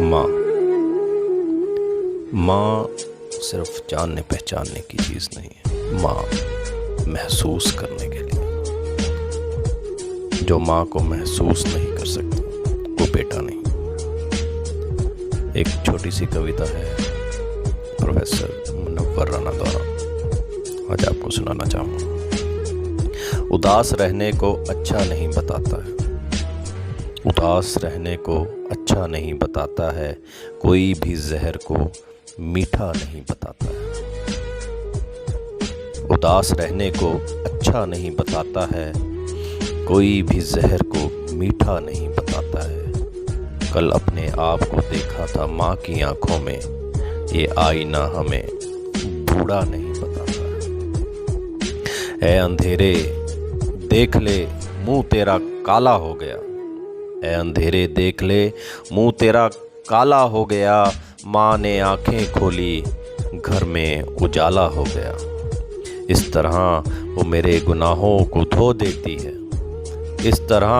माँ माँ सिर्फ जानने पहचानने की चीज़ नहीं है। माँ महसूस करने के लिए। जो माँ को महसूस नहीं कर सकता वो बेटा नहीं। एक छोटी सी कविता है प्रोफेसर मुनव्वर राना द्वारा, आज आपको सुनाना चाहूँगा। उदास रहने को अच्छा नहीं बताता है, उदास रहने को अच्छा नहीं बताता है, कोई भी जहर को मीठा नहीं बताता है। उदास रहने को अच्छा नहीं बताता है, कोई भी जहर को मीठा नहीं बताता है। कल अपने आप को देखा था माँ की आंखों में, ये आईना हमें बूढ़ा नहीं बताता है। ऐ अंधेरे देख ले मुंह तेरा काला हो गया, ऐ अंधेरे देख ले मुंह तेरा काला हो गया। माँ ने आंखें खोली घर में उजाला हो गया। इस तरह वो मेरे गुनाहों को धो देती है, इस तरह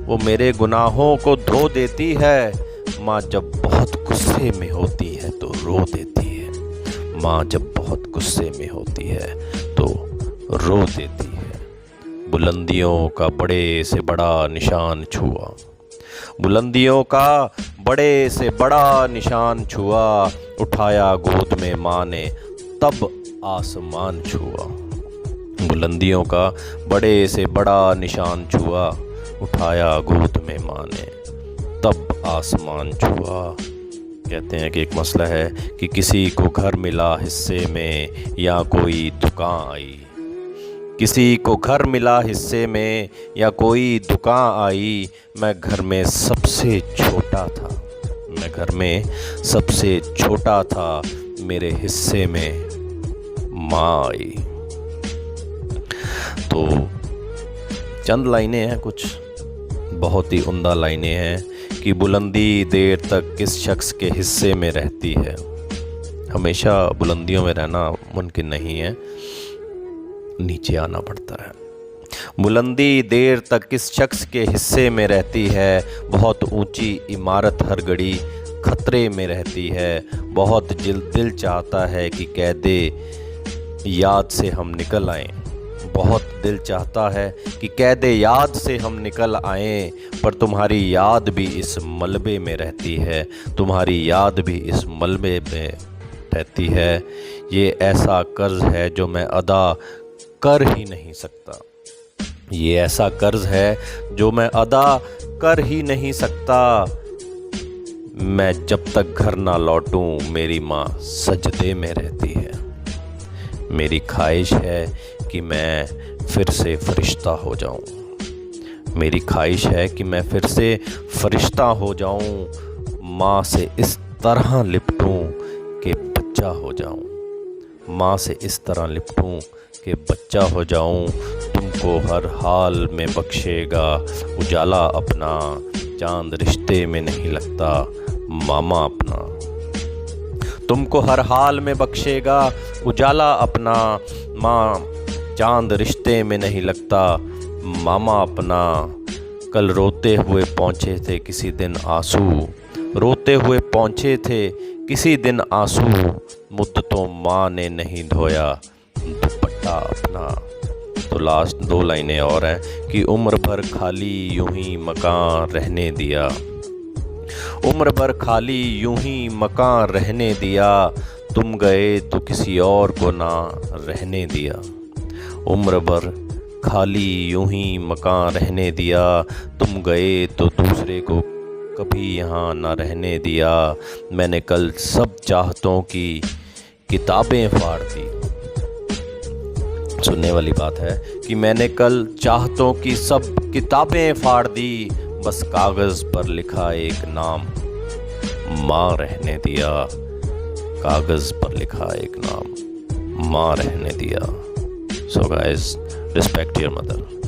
वो मेरे गुनाहों को धो देती है। माँ जब बहुत गुस्से में होती है तो रो देती है, माँ जब बहुत गुस्से में होती है तो रो देती है। बुलंदियों का बड़े से बड़ा निशान छुआ, बुलंदियों का बड़े से बड़ा निशान छुआ। उठाया गोद में माँ ने तब आसमान छुआ। बुलंदियों का बड़े से बड़ा निशान छुआ, उठाया गोद में माँ ने तब आसमान छुआ। कहते हैं कि एक मसला है कि किसी को घर मिला हिस्से में या कोई दुकान आई, किसी को घर मिला हिस्से में या कोई दुकान आई। मैं घर में सबसे छोटा था, मैं घर में सबसे छोटा था, मेरे हिस्से में माँ आई। तो चंद लाइनें हैं, कुछ बहुत ही उम्दा लाइनें हैं कि बुलंदी देर तक किस शख्स के हिस्से में रहती है। हमेशा बुलंदियों में रहना मुमकिन नहीं है, नीचे आना पड़ता है। बुलंदी देर तक किस शख्स के हिस्से में रहती है, बहुत ऊंची इमारत हर घड़ी खतरे में रहती है। बहुत दिल चाहता है कि कैदे याद से हम निकल आएं, बहुत दिल चाहता है कि कैदे याद से हम निकल आएं। पर तुम्हारी याद भी इस मलबे में रहती है, तुम्हारी याद भी इस मलबे में रहती है। ये ऐसा कर्ज है जो मैं अदा कर ही नहीं सकता, ये ऐसा कर्ज है जो मैं अदा कर ही नहीं सकता। मैं जब तक घर ना लौटूं मेरी माँ सजदे में रहती है। मेरी ख्वाहिश है कि मैं फिर से फरिश्ता हो जाऊं, मेरी ख्वाहिश है कि मैं फिर से फरिश्ता हो जाऊं। माँ से इस तरह लिपटूं कि बच्चा हो जाऊं, माँ से इस तरह लिपटूं कि बच्चा हो जाऊं। तुमको हर हाल में बख्शेगा उजाला अपना, चांद रिश्ते में नहीं लगता मामा अपना। तुमको हर हाल में बख्शेगा उजाला अपना, माँ चांद रिश्ते में नहीं लगता मामा अपना। कल रोते हुए पहुँचे थे किसी दिन आंसू, रोते हुए पहुँचे थे किसी दिन आंसू। मुद्दतों माँ ने नहीं धोया दुपट्टा अपना। तो लास्ट दो लाइनें और हैं कि उम्र भर खाली यूं ही मकान रहने दिया, उम्र भर खाली यूं ही मकान रहने दिया। तुम गए तो किसी और को ना रहने दिया, उम्र भर खाली यूं ही मकान रहने दिया। तुम गए तो दूसरे को कभी यहाँ ना रहने दिया। मैंने कल सब चाहतों की किताबें फाड़ दी। सुनने वाली बात है कि मैंने कल चाहतों की सब किताबें फाड़ दी, बस कागज़ पर लिखा एक नाम माँ रहने दिया, कागज़ पर लिखा एक नाम माँ रहने दिया। So guys, respect your mother.